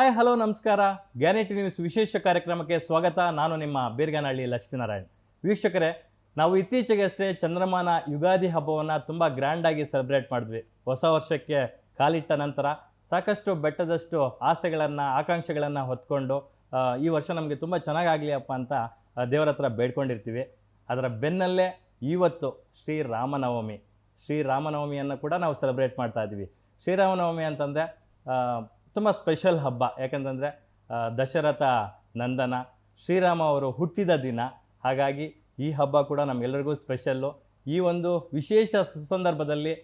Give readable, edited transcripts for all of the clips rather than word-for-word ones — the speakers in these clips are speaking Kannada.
ಹಾಯ್ ಹಲೋ ನಮಸ್ಕಾರ. ಗ್ಯಾನೆಟಿ ನ್ಯೂಸ್ ವಿಶೇಷ ಕಾರ್ಯಕ್ರಮಕ್ಕೆ ಸ್ವಾಗತ. ನಾನು ನಿಮ್ಮ ಬೀರ್ಗಾನಹಳ್ಳಿ ಲಕ್ಷ್ಮೀನಾರಾಯಣ್. ವೀಕ್ಷಕರೇ, ನಾವು ಇತ್ತೀಚೆಗೆ ಅಷ್ಟೇ ಚಂದ್ರಮಾನ ಯುಗಾದಿ ಹಬ್ಬವನ್ನು ತುಂಬ ಗ್ರ್ಯಾಂಡಾಗಿ ಸೆಲೆಬ್ರೇಟ್ ಮಾಡಿದ್ವಿ. ಹೊಸ ವರ್ಷಕ್ಕೆ ಕಾಲಿಟ್ಟ ನಂತರ ಸಾಕಷ್ಟು ಬೆಟ್ಟದಷ್ಟು ಆಸೆಗಳನ್ನು ಆಕಾಂಕ್ಷೆಗಳನ್ನು ಹೊತ್ಕೊಂಡು ಈ ವರ್ಷ ನಮಗೆ ತುಂಬ ಚೆನ್ನಾಗಾಗಲಿ ಅಪ್ಪ ಅಂತ ದೇವರ ಹತ್ರ ಬೇಡ್ಕೊಂಡಿರ್ತೀವಿ. ಅದರ ಬೆನ್ನಲ್ಲೇ ಇವತ್ತು ಶ್ರೀರಾಮನವಮಿಯನ್ನು ಕೂಡ ನಾವು ಸೆಲೆಬ್ರೇಟ್ ಮಾಡ್ತಾ ಇದ್ದೀವಿ. ಶ್ರೀರಾಮನವಮಿ ಅಂತಂದರೆ ತುಂಬ ಸ್ಪೆಷಲ್ ಹಬ್ಬ. ಯಾಕಂತಂದರೆ ದಶರಥ ನಂದನ ಶ್ರೀರಾಮ ಅವರು ಹುಟ್ಟಿದ ದಿನ. ಹಾಗಾಗಿ ಈ ಹಬ್ಬ ಕೂಡ ನಮಗೆಲ್ಲರಿಗೂ ಸ್ಪೆಷಲ್ಲು. ಈ ಒಂದು ವಿಶೇಷ ಸಂದರ್ಭದಲ್ಲಿ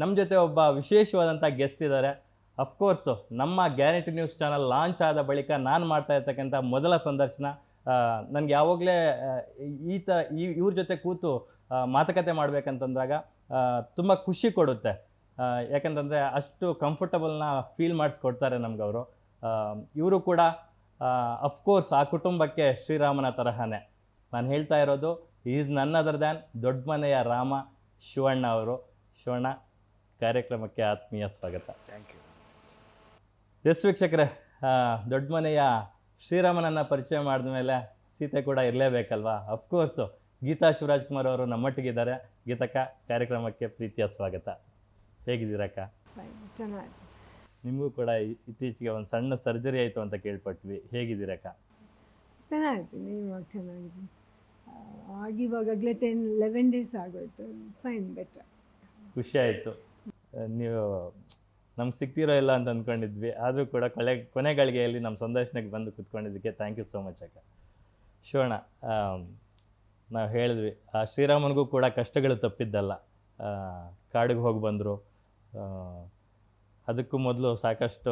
ನಮ್ಮ ಜೊತೆ ಒಬ್ಬ ವಿಶೇಷವಾದಂಥ ಗೆಸ್ಟ್ ಇದ್ದಾರೆ. ಅಫ್ಕೋರ್ಸು ನಮ್ಮ ಗ್ಯಾನೆಟಿ ನ್ಯೂಸ್ ಚಾನಲ್ ಲಾಂಚ್ ಆದ ಬಳಿಕ ನಾನು ಮಾಡ್ತಾ ಇರ್ತಕ್ಕಂಥ ಮೊದಲ ಸಂದರ್ಶನ. ನನಗೆ ಯಾವಾಗಲೇ ಇವ್ರ ಜೊತೆ ಕೂತು ಮಾತುಕತೆ ಮಾಡಬೇಕಂತಂದಾಗ ತುಂಬ ಖುಷಿ ಕೊಡುತ್ತೆ. ಯಾಕಂತಂದರೆ ಅಷ್ಟು ಕಂಫರ್ಟಬಲ್ನ ಫೀಲ್ ಮಾಡಿಸ್ಕೊಡ್ತಾರೆ ನಮ್ಗೆ ಅವರು. ಇವರು ಕೂಡ ಅಫ್ಕೋರ್ಸ್ ಆ ಕುಟುಂಬಕ್ಕೆ ಶ್ರೀರಾಮನ ತರಹನೇ. ನಾನು ಹೇಳ್ತಾ ಇರೋದು ಈಸ್ ನನ್ ಅದರ್ ದ್ಯಾನ್ ದೊಡ್ಡ ಮನೆಯ ರಾಮ ಶಿವಣ್ಣ ಅವರು. ಶಿವಣ್ಣ, ಕಾರ್ಯಕ್ರಮಕ್ಕೆ ಆತ್ಮೀಯ ಸ್ವಾಗತ. Thank you. ಎಸ್ ವೀಕ್ಷಕರೇ, ದೊಡ್ಡ ಮನೆಯ ಶ್ರೀರಾಮನನ್ನು ಪರಿಚಯ ಮಾಡಿದ ಮೇಲೆ ಸೀತೆ ಕೂಡ ಇರಲೇಬೇಕಲ್ವಾ. ಅಫ್ಕೋರ್ಸು ಗೀತಾ ಶಿವರಾಜ್ಕುಮಾರ್ ಅವರು ನಮ್ಮೊಟ್ಟಿಗಿದ್ದಾರೆ. ಗೀತಕ್ಕ, ಕಾರ್ಯಕ್ರಮಕ್ಕೆ ಪ್ರೀತಿಯ ಸ್ವಾಗತ. ಹೇಗಿದ್ದೀರಕ್ಕ? ಚೆನ್ನಾಗಿ. ನಿಮಗೂ ಕೂಡ ಇತ್ತೀಚೆಗೆ ಒಂದು ಸಣ್ಣ ಸರ್ಜರಿ ಆಯಿತು ಅಂತ ಕೇಳ್ಪಟ್ವಿ. ಹೇಗಿದ್ದೀರಕ್ಕ? ಚೆನ್ನಾಗಿದ್ದೀನಿ, ಇವಾಗ ಚೆನ್ನಾಗಿದ್ದೀನಿ. ಆಗಿವಾಗಲೇ 10-11 ಡೇಸ್ ಆಗೋಯ್ತು. Fine, better. ಖುಷಿ ಆಯಿತು. ನೀವು ನಮ್ಗೆ ಸಿಗ್ತಿರೋ ಇಲ್ಲ ಅಂತ ಅಂದ್ಕೊಂಡಿದ್ವಿ. ಆದರೂ ಕೂಡ ಕೊನೆಗಳಿಗೆಯಲ್ಲಿ ನಮ್ಮ ಸಂದರ್ಶನಕ್ಕೆ ಬಂದು ಕೂತ್ಕೊಂಡಿದ್ದಕ್ಕೆ ಥ್ಯಾಂಕ್ ಯು ಸೋ ಮಚ್ ಅಕ್ಕ. ಶಿವಣ್ಣ, ನಾವು ಹೇಳಿದ್ವಿ ಆ ಶ್ರೀರಾಮನಿಗೂ ಕೂಡ ಕಷ್ಟಗಳು ತಪ್ಪಿದ್ದಲ್ಲ. ಕಾಡಿಗೆ ಹೋಗಿ ಬಂದರು. ಅದಕ್ಕೂ ಮೊದಲು ಸಾಕಷ್ಟು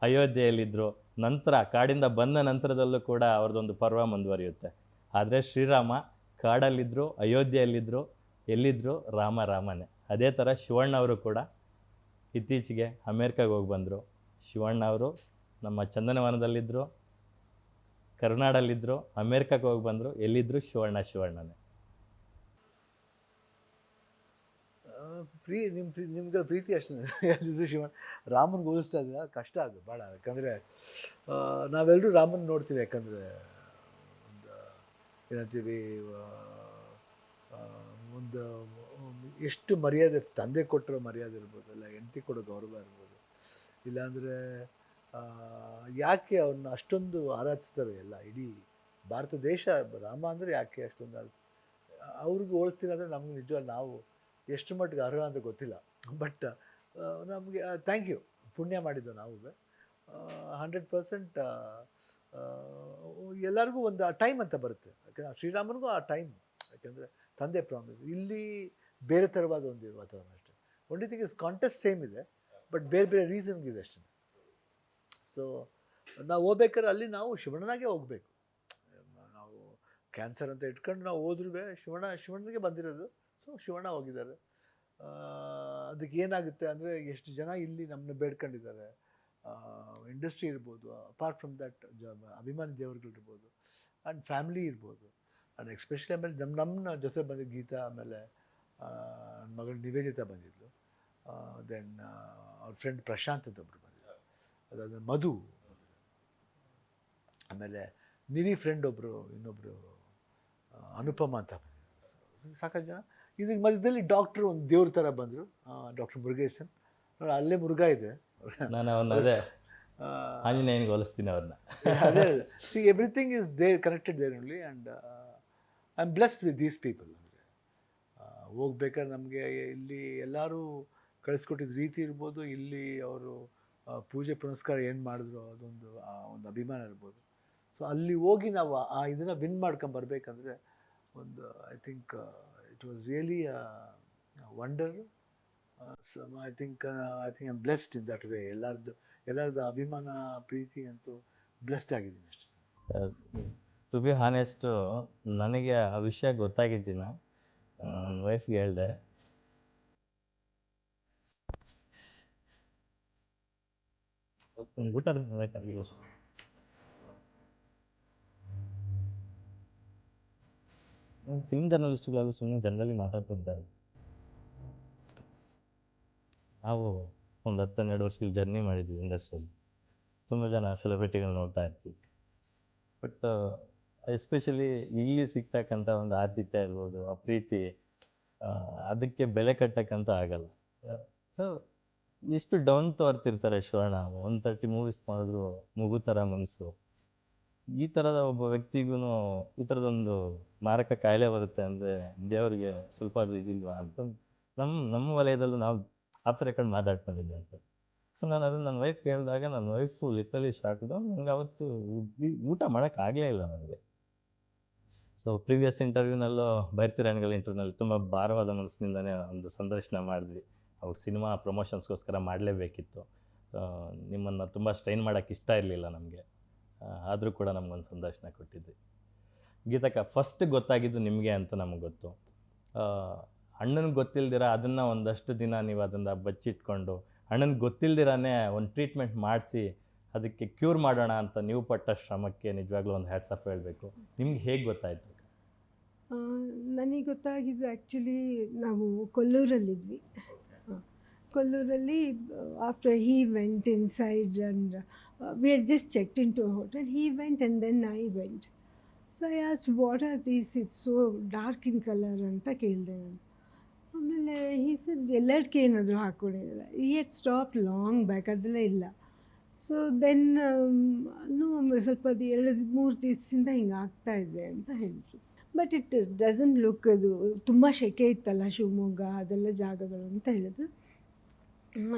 ಅಯೋಧ್ಯೆಯಲ್ಲಿದ್ದರು. ನಂತರ ಕಾಡಿಂದ ಬಂದ ನಂತರದಲ್ಲೂ ಕೂಡ ಅವ್ರದ್ದೊಂದು ಪರ್ವ ಮುಂದುವರಿಯುತ್ತೆ. ಆದರೆ ಶ್ರೀರಾಮ ಕಾಡಲ್ಲಿದ್ದರು, ಅಯೋಧ್ಯೆಯಲ್ಲಿದ್ದರು, ಎಲ್ಲಿದ್ದರು ರಾಮನೇ. ಅದೇ ಥರ ಶಿವಣ್ಣ ಅವರು ಕೂಡ ಇತ್ತೀಚೆಗೆ ಅಮೇರಿಕಾಗೆ ಹೋಗಿ ಬಂದರು. ಶಿವಣ್ಣ ಅವರು ನಮ್ಮ ಚಂದನವನದಲ್ಲಿದ್ದರು, ಕರ್ನಾಡಲ್ಲಿದ್ದರು, ಅಮೇರಿಕಾಗೆ ಹೋಗಿ ಬಂದರು. ಎಲ್ಲಿದ್ದರು ಶಿವಣ್ಣನೇ. ನಿಮ್ಗೆ ಪ್ರೀತಿ ಅಷ್ಟೇ ಇದು ಶಿವಣ್ಣ. ರಾಮನಿಗೆ ಹೋಲಿಸ್ತಾ ಇದ್ದೀರ, ಕಷ್ಟ ಅದು ಭಾಳ. ಯಾಕಂದರೆ ನಾವೆಲ್ಲರೂ ರಾಮನ ನೋಡ್ತೀವಿ. ಯಾಕಂದರೆ ಒಂದು ಏನಂತೀವಿ, ಒಂದು ಎಷ್ಟು ಮರ್ಯಾದೆ, ತಂದೆ ಕೊಟ್ಟಿರೋ ಮರ್ಯಾದೆ ಇರ್ಬೋದು, ಇಲ್ಲ ಹೆಂಡತಿ ಕೊಡೋ ಗೌರವ ಇರ್ಬೋದು, ಇಲ್ಲಾಂದರೆ ಯಾಕೆ ಅವನ್ನ ಅಷ್ಟೊಂದು ಆರಾಧಿಸ್ತವೆ ಎಲ್ಲ ಇಡೀ ಭಾರತ ದೇಶ. ರಾಮ ಅಂದರೆ ಯಾಕೆ ಅಷ್ಟೊಂದು ಅವ್ರಿಗೆ ಹೋಲಿಸ್ತೀನಿ ಅಂದರೆ ನಮ್ಗೆ ನಿಜವಾಗಿ ನಾವು ಎಷ್ಟು ಮಟ್ಟಿಗೆ ಅರ್ಹ ಅಂತ ಗೊತ್ತಿಲ್ಲ. ಬಟ್ ನಮಗೆ ಥ್ಯಾಂಕ್ ಯು, ಪುಣ್ಯ ಮಾಡಿದ್ದು ನಾವು 100%. ಎಲ್ಲರಿಗೂ ಒಂದು ಆ ಟೈಮ್ ಅಂತ ಬರುತ್ತೆ. ಯಾಕಂದರೆ ಶ್ರೀರಾಮನಿಗೂ ಆ ಟೈಮ್, ಯಾಕೆಂದರೆ ತಂದೆ ಪ್ರಾಮಿಸ್. ಇಲ್ಲಿ ಬೇರೆ ಥರವಾದ ಒಂದು ವಾತಾವರಣ ಅಷ್ಟೇ. Only thing is contest same ಇದೆ, ಬಟ್ ಬೇರೆ ಬೇರೆ ರೀಸನ್ಗಿದೆ ಅಷ್ಟೇ. ಸೊ ನಾವು ಹೋಗ್ಬೇಕಾದ್ರೆ ಅಲ್ಲಿ ನಾವು ಶಿವಣ್ಣನಾಗೆ ಹೋಗಬೇಕು. ನಾವು ಕ್ಯಾನ್ಸರ್ ಅಂತ ಇಟ್ಕೊಂಡು ನಾವು ಹೋದ್ರೂ ಶಿವಣ್ಣನಿಗೆ ಬಂದಿರೋದು. ಸೊ ಶಿವಣ್ಣ ಹೋಗಿದ್ದಾರೆ. ಅದಕ್ಕೆ ಏನಾಗುತ್ತೆ ಅಂದರೆ ಎಷ್ಟು ಜನ ಇಲ್ಲಿ ನಮ್ಮನ್ನ ಬೇಡ್ಕೊಂಡಿದ್ದಾರೆ. ಇಂಡಸ್ಟ್ರಿ ಇರ್ಬೋದು, ಅಪಾರ್ಟ್ ಫ್ರಮ್ ದಟ್ ಅಭಿಮಾನಿ ದೇವರುಗಳಿರ್ಬೋದು, ಆ್ಯಂಡ್ ಫ್ಯಾಮ್ಲಿ ಇರ್ಬೋದು, ಆ್ಯಂಡ್ ಎಸ್ಪೆಷಲಿ ಆಮೇಲೆ ನಮ್ಮ ಜೊತೆ ಬಂದಿದ್ದು ಗೀತಾ, ಆಮೇಲೆ ನನ್ನ ಮಗಳು ನಿವೇದಿತಾ ಬಂದಿದ್ಲು. ದೆನ್ ಅವ್ರ ಫ್ರೆಂಡ್ ಪ್ರಶಾಂತ್ ಅಂತ ಒಬ್ಬರು ಬಂದಿದ್ದರು. ಅದಾದ ಮಧು, ಆಮೇಲೆ ನಿವಿ ಫ್ರೆಂಡ್ ಇನ್ನೊಬ್ಬರು ಅನುಪಮ ಅಂತ ಬಂದಿದ್ದರು. ಸಾಕಷ್ಟು ಜನ. ಇದಕ್ಕೆ ಮಧ್ಯದಲ್ಲಿ ಡಾಕ್ಟ್ರು ಒಂದು ದೇವ್ರ ಥರ ಬಂದರು, ಡಾಕ್ಟರ್ ಮುರುಗೇಶನ್. ನೋಡಿ, ಅಲ್ಲೇ ಮುರುಘಾ ಇದೆ. ನಾನು ಅದೇ ಆಂಜನೇಯನಿಗೆ ಹೋಲಿಸ್ತೀನಿ ಅವ್ರನ್ನ. ಅದೇ see, everything is there, connected there only. And I am blessed with these people. ಅಂದರೆ ಹೋಗ್ಬೇಕಾದ್ರೆ ನಮಗೆ ಇಲ್ಲಿ ಎಲ್ಲರೂ ಕಳಿಸ್ಕೊಟ್ಟಿದ್ದ ರೀತಿ ಇರ್ಬೋದು, ಇಲ್ಲಿ ಅವರು ಪೂಜೆ ಪುನಸ್ಕಾರ ಏನು ಮಾಡಿದ್ರು ಅದೊಂದು ಒಂದು ಅಭಿಮಾನ ಇರ್ಬೋದು. ಸೊ ಅಲ್ಲಿ ಹೋಗಿ ನಾವು ಇದನ್ನು ವಿನ್ ಮಾಡ್ಕೊಂಬರ್ಬೇಕಂದ್ರೆ ಒಂದು I think it was really a wonder. So I think I'm blessed in that way. ಎಲ್ಲರದ್ದು ಅಭಿಮಾನ, ಪ್ರೀತಿ ಅಂತೂ ಬ್ಲೆಸ್ಡ್ ಆಗಿದ್ದೀನಿ ಅಷ್ಟೇ. ಟು ಬಿ ಹಾನೆಸ್ಟು, ನನಗೆ ಆ ವಿಷಯ ಗೊತ್ತಾಗಿದ್ದಿನ ನನ್ನ ವೈಫ್ಗೆ ಹೇಳಿದೆ. ಊಟ ಫಿಲ್ಮ್ ಜರ್ನಲಿಸ್ಟ್ಗಳು ಸುಮ್ಮನೆ ಜನರಲಿ ಮಾತಾಡ್ತಿದ್ದಾರೆ. ನಾವು ಒಂದು 10-12 ವರ್ಷ ಜರ್ನಿ ಮಾಡಿದ್ವಿ ಇಂಡಸ್ಟ್ರಿಯಲ್ಲಿ. ತುಂಬ ಜನ ಸೆಲೆಬ್ರಿಟಿಗಳು ನೋಡ್ತಾ ಇರ್ತೀವಿ. ಬಟ್ ಎಸ್ಪೆಷಲಿ ಇಲ್ಲಿ ಸಿಗ್ತಕ್ಕಂಥ ಒಂದು ಆತಿಥ್ಯ ಇರ್ಬೋದು, ಆ ಪ್ರೀತಿ, ಅದಕ್ಕೆ ಬೆಲೆ ಕಟ್ಟಕ್ಕಂತ ಆಗಲ್ಲ. ಸೊ ಎಷ್ಟು ಡೌನ್ ಟು ಅರ್ತ್ ಇರ್ತಾರೆ ಶಿವಣ್ಣ. 130 ಮೂವೀಸ್ ಮಾಡಿದ್ರು ಮಗು ಥರ ಮನಸ್ಸು. ಈ ಥರದ ಒಬ್ಬ ವ್ಯಕ್ತಿಗೂ ಈ ಥರದೊಂದು ಮಾರಕ ಕಾಯಿಲೆ ಬರುತ್ತೆ ಅಂದರೆ ದೇವರಿಗೆ ಸ್ವಲ್ಪ ಇದಿಲ್ವಾ ಅಂತ ನಮ್ಮ ವಲಯದಲ್ಲೂ ನಾವು ಆ ಥರ ಕಡೆ ಮಾತಾಡ್ಕೊಂಡಿದ್ದೆ ಅಂತ. ಸೊ ನಾನು ಅದನ್ನು ನನ್ನ ವೈಫ್ ಕೇಳಿದಾಗ ನನ್ನ ವೈಫು ಲಿಟರಲಿ ಶಾಕ್ದು. ನನಗೆ ಅವತ್ತು ಊಟ ಮಾಡೋಕ್ಕಾಗಲೇ ಇಲ್ಲ ನನಗೆ. ಸೊ ಪ್ರೀವಿಯಸ್ ಇಂಟರ್ವ್ಯೂನಲ್ಲೂ ಬೈರ್ತಿರಾಣಿಗಳ ಇಂಟರ್ವ್ಯೂನಲ್ಲಿ ತುಂಬ ಭಾರವಾದ ಮನಸ್ಸಿನಿಂದನೇ ಒಂದು ಸಂದರ್ಶನ ಮಾಡಿದ್ವಿ. ಅವ್ರ ಸಿನಿಮಾ ಪ್ರಮೋಷನ್ಸ್ಗೋಸ್ಕರ ಮಾಡಲೇಬೇಕಿತ್ತು. ನಿಮ್ಮನ್ನು ತುಂಬ ಸ್ಟ್ರೈನ್ ಮಾಡೋಕ್ಕೆ ಇಷ್ಟ ಇರಲಿಲ್ಲ ನಮಗೆ. ಆದರೂ ಕೂಡ ನಮಗೊಂದು ಸಂದರ್ಶನ ಕೊಟ್ಟಿದ್ವಿ. ಗೀತಕ್ಕ, ಫಸ್ಟ್ ಗೊತ್ತಾಗಿದ್ದು ನಿಮಗೆ ಅಂತ ನಮಗೆ ಗೊತ್ತು. ಅಣ್ಣನಿಗೆ ಗೊತ್ತಿಲ್ದಿರ ಅದನ್ನು ಒಂದಷ್ಟು ದಿನ ನೀವು ಅದನ್ನು ಬಚ್ಚಿಟ್ಕೊಂಡು ಅಣ್ಣನಿಗೆ ಗೊತ್ತಿಲ್ದಿರಾನೇ ಒಂದು ಟ್ರೀಟ್ಮೆಂಟ್ ಮಾಡಿಸಿ ಅದಕ್ಕೆ ಕ್ಯೂರ್ ಮಾಡೋಣ ಅಂತ ನೀವು ಪಟ್ಟ ಶ್ರಮಕ್ಕೆ ನಿಜವಾಗ್ಲೂ ಒಂದು ಹ್ಯಾಟ್ಸ್ ಆಫ್ ಹೇಳಬೇಕು. ನಿಮ್ಗೆ ಹೇಗೆ ಗೊತ್ತಾಯಿತು? ನನಗೆ ಗೊತ್ತಾಗಿದ್ದು ಆ್ಯಕ್ಚುಲಿ ನಾವು ಕೊಲ್ಲೂರಲ್ಲಿದ್ವಿ. ಕೊಲ್ಲೂರಲ್ಲಿ after he went inside and we are just checked in to hotel. He went and then I went. So I asked what are these, it's so dark in colour ಅಂತ ಕೇಳಿದೆ ನಾನು. ಆಮೇಲೆ ಈ ಸೆಡ್ ಎಲ್ಲದಕ್ಕೆ ಏನಾದರೂ ಹಾಕ್ಕೊಂಡಿದ್ದಿಲ್ಲ. ಈ ಹೆಡ್ ಸ್ಟಾಪ್ ಲಾಂಗ್ ಬ್ಯಾಕ್, ಅದೆಲ್ಲ ಇಲ್ಲ. ಸೊ ದೆನ್ ಸ್ವಲ್ಪ ಅದು 2-3 ದಿವಸದಿಂದ ಹಿಂಗೆ ಆಗ್ತಾಯಿದೆ ಅಂತ ಹೇಳಿದ್ರು. ಬಟ್ ಇಟ್ ಡಸಂಟ್ ಲುಕ್, ಅದು ತುಂಬ ಸೆಕೆ ಇತ್ತಲ್ಲ ಶಿವಮೊಗ್ಗ ಅದೆಲ್ಲ ಜಾಗಗಳು ಅಂತ ಹೇಳಿದ್ರು.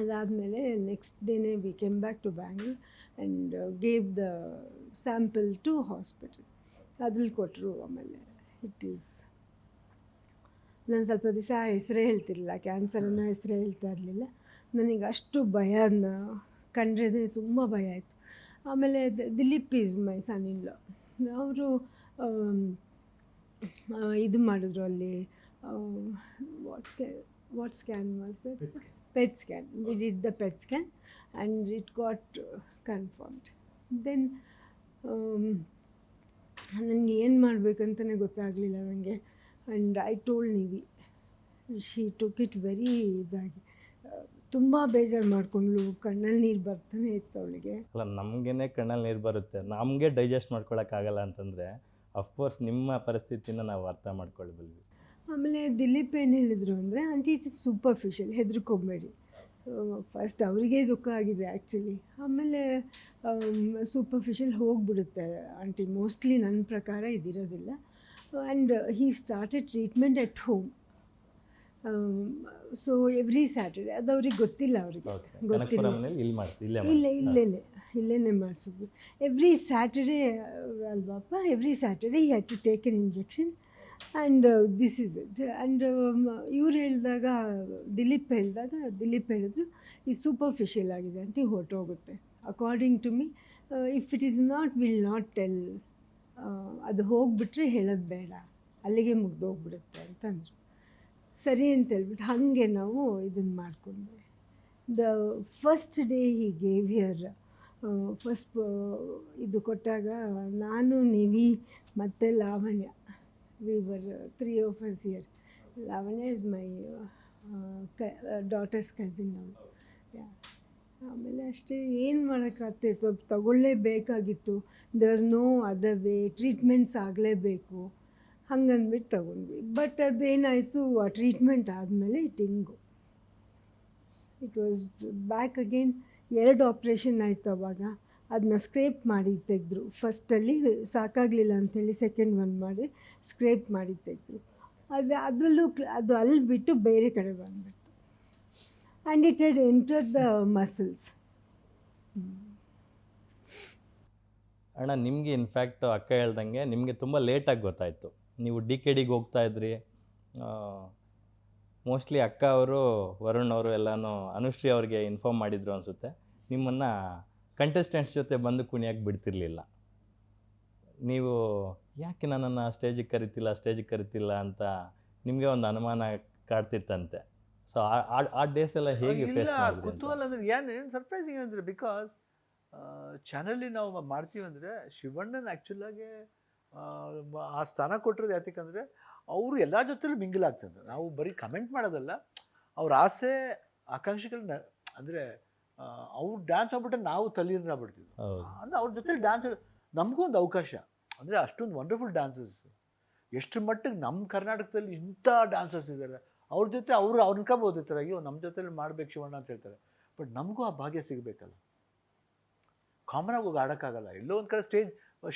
ಅದಾದಮೇಲೆ ನೆಕ್ಸ್ಟ್ ಡೇನೇ we came back to Bangalore and gave the sample to hospital. ಅದ್ರಲ್ಲಿ ಕೊಟ್ಟರು. ಆಮೇಲೆ ಇಟ್ ಈಸ್, ನಾನು ಸ್ವಲ್ಪ ದಿವಸ ಹೆಸರೇ ಹೇಳ್ತಿರಲಿಲ್ಲ, ಕ್ಯಾನ್ಸರ್ ಅನ್ನೋ ಹೆಸರೇ ಹೇಳ್ತಾ ಇರಲಿಲ್ಲ. ನನಗೆ ಅಷ್ಟು ಭಯ, ಕಂಡ್ರೆ ತುಂಬ ಭಯ ಆಯಿತು. ಆಮೇಲೆ ದಿಲೀಪ್ ಈಸ್ ಮೈ ಸನ್ ಇನ್ ಲಾ. ಅವರು ಇದು ಮಾಡಿದ್ರು ಅಲ್ಲಿ, what scan was that? PET scan. We did the PET scan and it got confirmed. Then ನನಗೆ ಏನು ಮಾಡಬೇಕಂತಲೇ ಗೊತ್ತಾಗಲಿಲ್ಲ ನನಗೆ. And I told Nivi. She took it very ಇದಾಗಿ, ತುಂಬ ಬೇಜಾರು ಮಾಡಿಕೊಂಡ್ಳು. ಕಣ್ಣಲ್ಲಿ ನೀರು ಬರ್ತಾನೆ ಇತ್ತು ಅವಳಿಗೆ. ಅಲ್ಲ, ನಮಗೇನೆ ಕಣ್ಣಲ್ಲಿ ನೀರು ಬರುತ್ತೆ, ನಮಗೆ ಡೈಜೆಸ್ಟ್ ಮಾಡ್ಕೊಳಕ್ಕಾಗಲ್ಲ ಅಂತಂದರೆ ಅಫ್ಕೋರ್ಸ್ ನಿಮ್ಮ ಪರಿಸ್ಥಿತಿನ ನಾವು ಅರ್ಥ ಮಾಡ್ಕೊಳ್ಬಲ್ವಿ. ಆಮೇಲೆ ದಿಲೀಪ್ ಏನು ಹೇಳಿದರು ಅಂದರೆ, ಆಂಟಿ ಇಟ್ ಇಸ್ ಸೂಪರ್ಫಿಷಿಯಲ್, ಹೆದರ್ಕೊಬೇಡಿ. ಫಸ್ಟ್ ಅವರಿಗೆ ದುಃಖ ಆಗಿದೆ ಆ್ಯಕ್ಚುಲಿ. ಆಮೇಲೆ ಸೂಪರ್ಫಿಷಿಯಲ್ ಹೋಗಿಬಿಡುತ್ತೆ ಆಂಟಿ, ಮೋಸ್ಟ್ಲಿ ನನ್ನ ಪ್ರಕಾರ ಇದಿರೋದಿಲ್ಲ. And he started treatment at home. So every Saturday, ಅದು ಅವ್ರಿಗೆ ಗೊತ್ತಿಲ್ಲ, ಅವ್ರಿಗೆ ಗೊತ್ತಿಲ್ಲ. ಇಲ್ಲೇ ಮಾಡಿಸಿದ್ವಿ. ಎವ್ರಿ ಸ್ಯಾಟರ್ಡೇ ಅಲ್ವಾಪ್ಪ, every Saturday he had to take an injection and this is it. And ಇವ್ರು ಹೇಳಿದಾಗ, ದಿಲೀಪ್ ಹೇಳಿದ್ರು ಇದು ಸೂಪರ್ಫಿಷಿಯಲ್ ಆಗಿದೆ ಆಂಟಿ, ಹೊರಟೋಗುತ್ತೆ. According to me, if it is not, will not tell. ಅದು ಹೋಗಿಬಿಟ್ರೆ ಹೇಳೋದು ಬೇಡ, ಅಲ್ಲಿಗೆ ಮುಗ್ದೋಗ್ಬಿಡುತ್ತೆ ಅಂತಂದರು. ಸರಿ ಅಂತ ಹೇಳ್ಬಿಟ್ಟು ಹಾಗೆ ನಾವು ಇದನ್ನು ಮಾಡಿಕೊಂಡ್ವಿ. The first day he gave here, first ಇದು ಕೊಟ್ಟಾಗ ನಾನು, ನಿವಿ ಮತ್ತು Lavanya, we were 3 of us here. Lavanya is my daughter's cousin now. Yeah. ಆಮೇಲೆ ಅಷ್ಟೇ, ಏನು ಮಾಡೋಕ್ಕಾಗ್ತಿತ್ತು, ತಗೊಳ್ಳೇಬೇಕಾಗಿತ್ತು. There was no other way, treatments ಆಗಲೇಬೇಕು ಹಂಗಂದ್ಬಿಟ್ಟು ತಗೊಂಡ್ವಿ. ಬಟ್ ಅದೇನಾಯಿತು, ಆ ಟ್ರೀಟ್ಮೆಂಟ್ ಆದಮೇಲೆ it was back again. 2 operation ಆಯಿತು ಅವಾಗ. ಅದನ್ನ ಸ್ಕ್ರೇಪ್ ಮಾಡಿ ತೆಗೆದ್ರು. ಫಸ್ಟಲ್ಲಿ ಸಾಕಾಗಲಿಲ್ಲ ಅಂಥೇಳಿ ಸೆಕೆಂಡ್ ಒನ್ ಮಾಡಿ ಸ್ಕ್ರೇಪ್ ಮಾಡಿ ತೆಗೆದ್ರು. ಅದರಲ್ಲೂ ಅದು ಅಲ್ಲಿ ಬಿಟ್ಟು ಬೇರೆ ಕಡೆ ಬಂದುಬಿಡ್ತು. And it had entered the muscles. ಅಣ್ಣ, ನಿಮಗೆ ಇನ್ಫ್ಯಾಕ್ಟ್ ಅಕ್ಕ ಹೇಳ್ದಂಗೆ ನಿಮಗೆ ತುಂಬ ಲೇಟಾಗಿ ಗೊತ್ತಾಯಿತು. ನೀವು DKDಗೆ ಹೋಗ್ತಾಯಿದ್ರಿ. ಮೋಸ್ಟ್ಲಿ ಅಕ್ಕ ಅವರು, ವರುಣ್ ಅವರು ಎಲ್ಲನೂ ಅನುಶ್ರೀ ಅವ್ರಿಗೆ ಇನ್ಫಾರ್ಮ್ ಮಾಡಿದ್ರು ಅನಿಸುತ್ತೆ. ನಿಮ್ಮನ್ನು ಕಂಟೆಸ್ಟೆಂಟ್ಸ್ ಜೊತೆ ಬಂದು ಕುಣಿಯೋಕ್ಕೆ ಬಿಡ್ತಿರ್ಲಿಲ್ಲ. ನೀವು ಯಾಕೆ ನನ್ನನ್ನು ಸ್ಟೇಜಿಗೆ ಕರಿತಿಲ್ಲ ಅಂತ ನಿಮಗೆ ಒಂದು ಅನುಮಾನ ಕಾಡ್ತಿತ್ತಂತೆ. ಸೊ ಆ ಡೇಸ್ ಎಲ್ಲ ಹೇಗೆ ಫೇಸ್ ಮಾಡಿದ್ರಿ? ಕುತೂಹಲ ಅಂದರೆ ಏನು ಸರ್ಪ್ರೈಸಿಂಗ್ ಅಂದರೆ, ಬಿಕಾಸ್ ಚಾನಲ್ಲಿ ನಾವು ಮಾಡ್ತೀವಿ ಅಂದರೆ ಶಿವಣ್ಣನ ಆ್ಯಕ್ಚುಲಾಗಿ ಆ ಸ್ಥಾನ ಕೊಟ್ಟಿರೋದು ಯಾತಕ್ಕಂದರೆ ಅವರು ಎಲ್ಲ ಜೊತೆಲೂ ಮಿಂಗಲ್ ಆಗ್ತಿದ್ರು. ನಾವು ಬರೀ ಕಮೆಂಟ್ ಮಾಡೋದಲ್ಲ, ಅವ್ರ ಆಸೆ ಆಕಾಂಕ್ಷೆಗಳನ್ನ ಅಂದರೆ ಅವ್ರು ಡ್ಯಾನ್ಸ್ ಮಾಡ್ಬಿಟ್ರೆ ನಾವು ತಲ್ಲೀನರಾಗ್ಬಿಡ್ತಿದ್ವಿ. ಹೌದು. ಅಂದರೆ ಅವ್ರ ಜೊತೆ ಡ್ಯಾನ್ಸ್ ನಮಗೂ ಒಂದು ಅವಕಾಶ, ಅಂದರೆ ಅಷ್ಟೊಂದು ವಂಡರ್ಫುಲ್ ಡ್ಯಾನ್ಸಸ್. ಎಷ್ಟು ಮಟ್ಟಿಗೆ ನಮ್ಮ ಕರ್ನಾಟಕದಲ್ಲಿ ಇಂಥ ಡ್ಯಾನ್ಸರ್ಸ್ ಇದ್ದಾರೆ, ಅವ್ರ ಜೊತೆ ಅವರು ಅನ್ಕೋಬೋದಿರ್ತಾರೆ, ಅಯ್ಯೋ ನಮ್ಮ ಜೊತೆಲಿ ಮಾಡ್ಬೇಕು ಶಿವಣ್ಣ ಅಂತ ಹೇಳ್ತಾರೆ. ಬಟ್ ನಮಗೂ ಆ ಭಾಗ್ಯ ಸಿಗಬೇಕಲ್ಲ. ಕಾಮನಾಗಿ ಹೋಗಿ ಆಡೋಕ್ಕಾಗಲ್ಲ, ಎಲ್ಲೋ ಒಂದು ಕಡೆ ಸ್ಟೇಜ್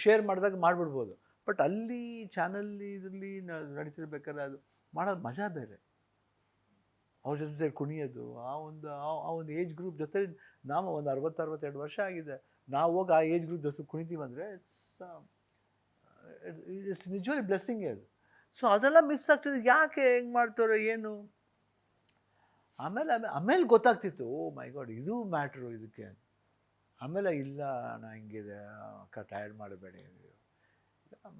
ಶೇರ್ ಮಾಡಿದಾಗ ಮಾಡಿಬಿಡ್ಬೋದು. ಬಟ್ ಅಲ್ಲಿ ಚಾನಲ್ ಇದರಲ್ಲಿ ನಡೀತಿರ್ಬೇಕಾದ್ರೆ ಅದು ಮಾಡೋದು ಮಜಾ ಬೇರೆ. ಅವ್ರ ಜೊತೆ ಸೇರಿ ಕುಣಿಯೋದು, ಆ ಒಂದು ಏಜ್ ಗ್ರೂಪ್ ಜೊತೆ ನಾವು ಒಂದು 60-62 ವರ್ಷ ಆಗಿದೆ, ನಾವು ಹೋಗಿ ಆ ಏಜ್ ಗ್ರೂಪ್ ಜೊತೆ ಕುಣಿತೀವಿ ಅಂದರೆ ಇಟ್ಸ್ ನಿಜವಲಿ ಬ್ಲೆಸ್ಸಿಂಗ್ ಅದು. ಸೊ ಅದೆಲ್ಲ ಮಿಸ್ ಆಗ್ತಿದೆ, ಯಾಕೆ ಹೆಂಗೆ ಮಾಡ್ತಾರೋ ಏನು. ಆಮೇಲೆ ಗೊತ್ತಾಗ್ತಿತ್ತು, ಓ ಮೈ ಗಾಡ್ ಇದು ಮ್ಯಾಟ್ರು ಇದಕ್ಕೆ. ಆಮೇಲೆ ಇಲ್ಲ ನಾ ಹಿಂಗಿದೆ, ಟಯರ್ಡ್ ಮಾಡಬೇಡಿ,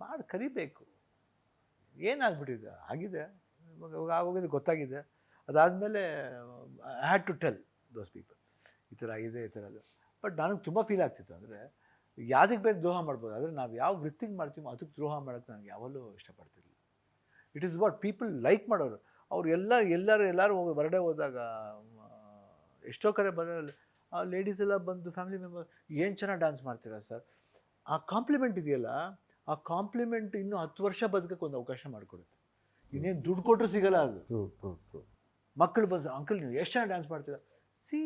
ಮಾಡಿ ಕಲಿಬೇಕು. ಏನಾಗ್ಬಿಟ್ಟಿದೆ ಆಗಿದೆ, ಆಗೋಗಿದೆ ಗೊತ್ತಾಗಿದೆ. ಅದಾದಮೇಲೆ I had to tell those people ಈ ಥರ ಇದೆ, ಈ ಥರ ಅದು. ಬಟ್ ನನಗೆ ತುಂಬ ಫೀಲ್ ಆಗ್ತಿತ್ತು, ಅಂದರೆ ಯಾವುದಕ್ಕೆ ಬೇರೆ ದ್ರೋಹ ಮಾಡ್ಬೋದು, ಆದರೆ ನಾವು ಯಾವ ವೃತ್ತಿಗೆ ಮಾಡ್ತೀವೋ ಅದಕ್ಕೆ ದ್ರೋಹ ಮಾಡೋಕ್ಕೆ ನನಗೆ ಯಾವಲ್ಲೂ ಇಷ್ಟಪಡ್ತಿರಲಿಲ್ಲ. It is what people like ಮಾಡೋರು. ಅವ್ರು ಎಲ್ಲರೂ ಹೋಗಿ ಹೊರಗಡೆ ಹೋದಾಗ ಎಷ್ಟೋ ಕಡೆ ಬಂದಲ್ಲಿ ಆ ಲೇಡೀಸ್ ಎಲ್ಲ ಬಂದು ಫ್ಯಾಮಿಲಿ ಮೆಂಬರ್ ಏನು ಚೆನ್ನಾಗಿ ಡ್ಯಾನ್ಸ್ ಮಾಡ್ತೀರಾ ಸರ್, ಆ ಕಾಂಪ್ಲಿಮೆಂಟ್ ಇದೆಯಲ್ಲ, ಆ ಕಾಂಪ್ಲಿಮೆಂಟ್ ಇನ್ನೂ 10 ವರ್ಷ ಬದುಕಕ್ಕೆ ಒಂದು ಅವಕಾಶ ಮಾಡಿಕೊಡುತ್ತೆ. ಇನ್ನೇನು ದುಡ್ಡು ಕೊಟ್ಟರು ಸಿಗಲ್ಲ ಅದು. ಮಕ್ಕಳು ಬಂದು ಅಂಕಲ್ ನೀವು ಎಷ್ಟು ಚೆನ್ನಾಗಿ ಡ್ಯಾನ್ಸ್ ಮಾಡ್ತೀರಾ. ಸಿ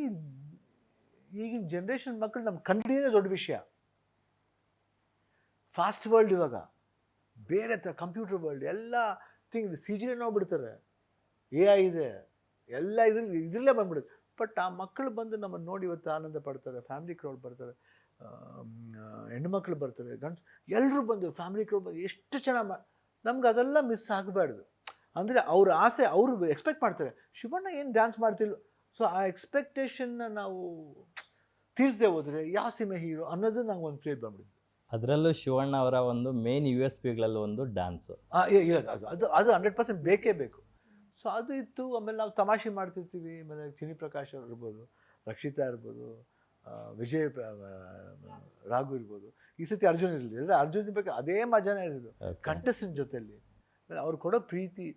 ಈಗಿನ ಜನ್ರೇಷನ್ ಮಕ್ಕಳು ನಮ್ಮ ಕಂಡಿಡಿಯೋದೇ ದೊಡ್ಡ ವಿಷಯ. ಫಾಸ್ಟ್ ವರ್ಲ್ಡ್ ಇವಾಗ, ಬೇರೆ ಥರ ಕಂಪ್ಯೂಟರ್ ವರ್ಲ್ಡ್, ಎಲ್ಲ ಥಿಂಗ್ CG ನೋಡ್ಬಿಡ್ತಾರೆ, AI ಇದೆ, ಎಲ್ಲ ಇದ್ರಲ್ಲೇ ಬಂದ್ಬಿಡುತ್ತೆ. ಬಟ್ ಆ ಮಕ್ಕಳು ಬಂದು ನಮ್ಮನ್ನು ನೋಡಿ ಇವತ್ತು ಆನಂದ ಪಡ್ತಾರೆ. ಫ್ಯಾಮಿಲಿ ಕ್ರೌಡ್ ಬರ್ತಾರೆ, ಹೆಣ್ಮಕ್ಳು ಬರ್ತಾರೆ, ಗಂಡಸು ಎಲ್ಲರೂ ಬಂದು ಫ್ಯಾಮಿಲಿ ಕ್ರೌಡ್ ಬಂದು ಎಷ್ಟು ಚೆನ್ನಾಗಿ ನಮ್ಗೆ ಅದೆಲ್ಲ ಮಿಸ್ ಆಗಬಾರ್ದು. ಅಂದರೆ ಅವ್ರ ಆಸೆ, ಅವರು ಎಕ್ಸ್ಪೆಕ್ಟ್ ಮಾಡ್ತಾರೆ ಶಿವಣ್ಣ ಏನು ಡ್ಯಾನ್ಸ್ ಮಾಡ್ತಿಲ್ಲ. ಸೊ ಆ ಎಕ್ಸ್ಪೆಕ್ಟೇಷನ್ನ ನಾವು ತೀರಿಸದೆ ಹೋದರೆ ಯಾವ ಸಿನಿಮಾ ಹೀರೋ ಅನ್ನೋದು ನಂಗೆ ಒಂದು ಪ್ಲೇಟ್ ಬಂದ್ಬಿಡುತ್ತೆ. ಅದರಲ್ಲೂ ಶಿವಣ್ಣ ಅವರ ಒಂದು ಮೇನ್ USPಗಳಲ್ಲಿ ಒಂದು ಡ್ಯಾನ್ಸು. ಅದು 100% ಬೇಕೇ ಬೇಕು. ಸೊ ಅದು ಇತ್ತು. ಆಮೇಲೆ ನಾವು ತಮಾಷೆ ಮಾಡ್ತಿರ್ತೀವಿ. ಆಮೇಲೆ ಚಿನಿ ಪ್ರಕಾಶ್ ಅವ್ರು ಇರ್ಬೋದು, ರಕ್ಷಿತಾ ಇರ್ಬೋದು, ವಿಜಯ್ ರಾಘು ಇರ್ಬೋದು. ಈ ಸತಿ ಅರ್ಜುನ್ ಇರಲಿ, ಅಂದರೆ ಅರ್ಜುನ್ ಬೇಕು ಅದೇ ಮಜಾನೇ ಇರೋದು ಕಂಟೆಸ್ಟೆಂಟ್ ಜೊತೆಯಲ್ಲಿ. ಅವ್ರು ಕೊಡೋ ಪ್ರೀತಿ.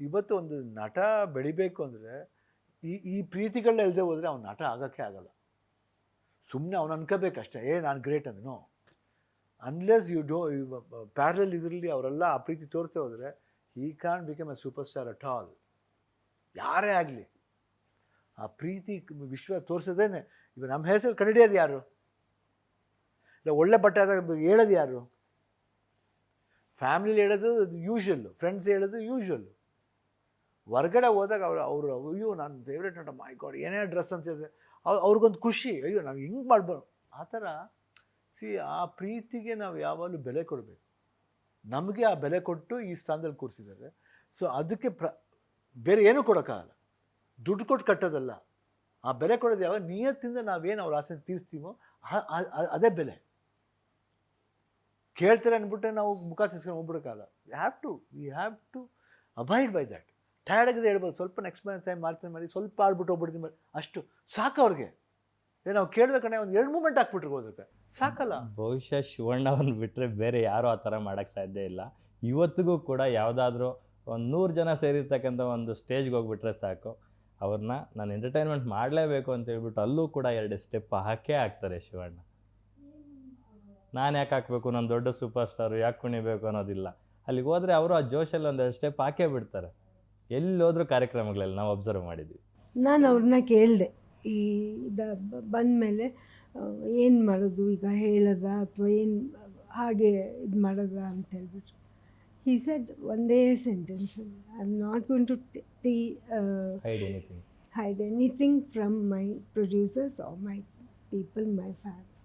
ಇವತ್ತು ಒಂದು ನಟ ಬೆಳಿಬೇಕು ಅಂದರೆ ಈ ಪ್ರೀತಿಗಳನ್ನ ಇಲ್ಲದೆ ಹೋದರೆ ಅವ್ನು ನಟ ಆಗೋಕ್ಕೆ ಆಗಲ್ಲ. ಸುಮ್ಮನೆ ಅವ್ನು ಅನ್ಕೋಬೇಕಷ್ಟೇ, ನಾನು ಗ್ರೇಟ್ ಅಂದ್ರೆ. ನೋ, ಅನ್ಲೆಸ್ ಯು ಪ್ಯಾರಲಲ್ ಇದರಲ್ಲಿ ಅವರೆಲ್ಲ ಆ ಪ್ರೀತಿ ತೋರಿಸ್ತೇ ಹೋದರೆ he can become A super star at all. ಯಾರೇ ಆಗಲಿ ಆ ಪ್ರೀತಿ ವಿಶ್ವ ತೋರಿಸೋದೇನೆ. ಇವಾಗ ನಮ್ಮ ಹೆಸರು ಕಂಡಿಡಿಯೋದು ಯಾರು, ಇಲ್ಲ ಒಳ್ಳೆ ಬಟ್ಟೆ ಆದಾಗ ಹೇಳೋದು ಯಾರು. ಫ್ಯಾಮಿಲಿಲಿ ಹೇಳೋದು ಯೂಶ್ವಲ್ಲು, ಫ್ರೆಂಡ್ಸ್ ಹೇಳೋದು ಯೂಶ್ವಲ್ಲು. ಹೊರ್ಗಡೆ ಹೋದಾಗ ಅವರು ಅಯ್ಯೋ ನನ್ನ ಫೇವ್ರೇಟ್ ನಟ, ಮೈ ಗಾಡ್ ಏನೇ ಡ್ರೆಸ್ ಅಂತ ಹೇಳಿದ್ರೆ ಅವ್ರಿಗೊಂದು ಖುಷಿ, ಅಯ್ಯೋ ನಾವು ಹಿಂಗೆ ಮಾಡ್ಬೋದು. ಆ ಥರ ಆ ಪ್ರೀತಿಗೆ ನಾವು ಯಾವಾಗಲೂ ಬೆಲೆ ಕೊಡಬೇಕು. ನಮಗೆ ಆ ಬೆಲೆ ಕೊಟ್ಟು ಈ ಸ್ಥಾನದಲ್ಲಿ ಕೂರಿಸಿದ್ದಾರೆ. ಸೊ ಅದಕ್ಕೆ ಬೇರೆ ಏನೂ ಕೊಡೋಕ್ಕಾಗಲ್ಲ, ದುಡ್ಡು ಕೊಟ್ಟು ಕಟ್ಟೋದಲ್ಲ. ಆ ಬೆಲೆ ಕೊಡೋದು ಯಾವಾಗ ನಿಯತ್ತಿಂದ ನಾವೇನು ಅವ್ರ ಆಸೆ ತೀರಿಸ್ತೀವೋ ಅದೇ ಬೆಲೆ. ಕೇಳ್ತಾರೆ ಅಂದ್ಬಿಟ್ಟೆ ನಾವು ಮುಖ ತಿರ್ಸ್ಕೊಂಡು ಹೋಗ್ಬಿಡೋಕ್ಕಾಗಲ್ಲ. We have to abide by that. Tired ಆಗಿದೆ ಹೇಳ್ಬೋದು, ಸ್ವಲ್ಪ ನೆಕ್ಸ್ಟ್ ಟೈಮ್ ಮಾಡ್ತೀನಿ ಮಾಡಿ, ಸ್ವಲ್ಪ ಆಡ್ಬಿಟ್ಟು ಹೋಗ್ಬಿಡ್ತೀನಿ ಮಾಡಿ, ಅಷ್ಟು ಸಾಕು ಅವ್ರಿಗೆ. ನಾವು ಕೇಳಿದ ಕಡೆ ಒಂದು 2 ಮೂಮೆಂಟ್ ಹಾಕ್ಬಿಟ್ಟಿರ್ಬೋದಕ್ಕೆ, ಸಾಕಲ್ಲ. ಬಹುಶಃ ಶಿವಣ್ಣವನ್ನು ಬಿಟ್ಟರೆ ಬೇರೆ ಯಾರೂ ಆ ಥರ ಮಾಡೋಕ್ಕೆ ಸಾಧ್ಯ ಇಲ್ಲ. ಇವತ್ತಿಗೂ ಕೂಡ ಯಾವುದಾದ್ರೂ ಒಂದು 100 ಜನ ಸೇರಿರ್ತಕ್ಕಂಥ ಒಂದು ಸ್ಟೇಜ್ಗೆ ಹೋಗ್ಬಿಟ್ರೆ ಸಾಕು, ಅವ್ರನ್ನ ನಾನು ಎಂಟರ್ಟೈನ್ಮೆಂಟ್ ಮಾಡಲೇಬೇಕು ಅಂತ ಹೇಳ್ಬಿಟ್ಟು ಅಲ್ಲೂ ಕೂಡ 2 ಸ್ಟೆಪ್ ಹಾಕೇ ಹಾಕ್ತಾರೆ ಶಿವಣ್ಣ. ನಾನು ಯಾಕೆ ಹಾಕಬೇಕು, ನಾನು ದೊಡ್ಡ ಸೂಪರ್ ಸ್ಟಾರು, ಯಾಕೆ ಕುಣಿಬೇಕು ಅನ್ನೋದಿಲ್ಲ. ಅಲ್ಲಿಗೆ ಹೋದರೆ ಅವರು ಆ ಜೋಶಲ್ಲಿ 1-2 ಸ್ಟೆಪ್ ಹಾಕೇ ಬಿಡ್ತಾರೆ. ಎಲ್ಲೋದ್ರೂ ಕಾರ್ಯಕ್ರಮಗಳಲ್ಲಿ ನಾವು ಅಬ್ಸರ್ವ್ ಮಾಡಿದ್ವಿ. ನಾನು ಅವ್ರನ್ನ ಕೇಳಿದೆ, ಈ ಬಂದಮೇಲೆ ಏನು ಮಾಡೋದು ಈಗ, ಹೇಳೋದ ಅಥವಾ ಏನು ಹಾಗೆ ಇದು ಮಾಡೋದ ಅಂತ ಹೇಳ್ಬಿಟ್ಟು. He said ಒಂದೇ sentence, I am not going to hide anything from my producers or my people, my fans.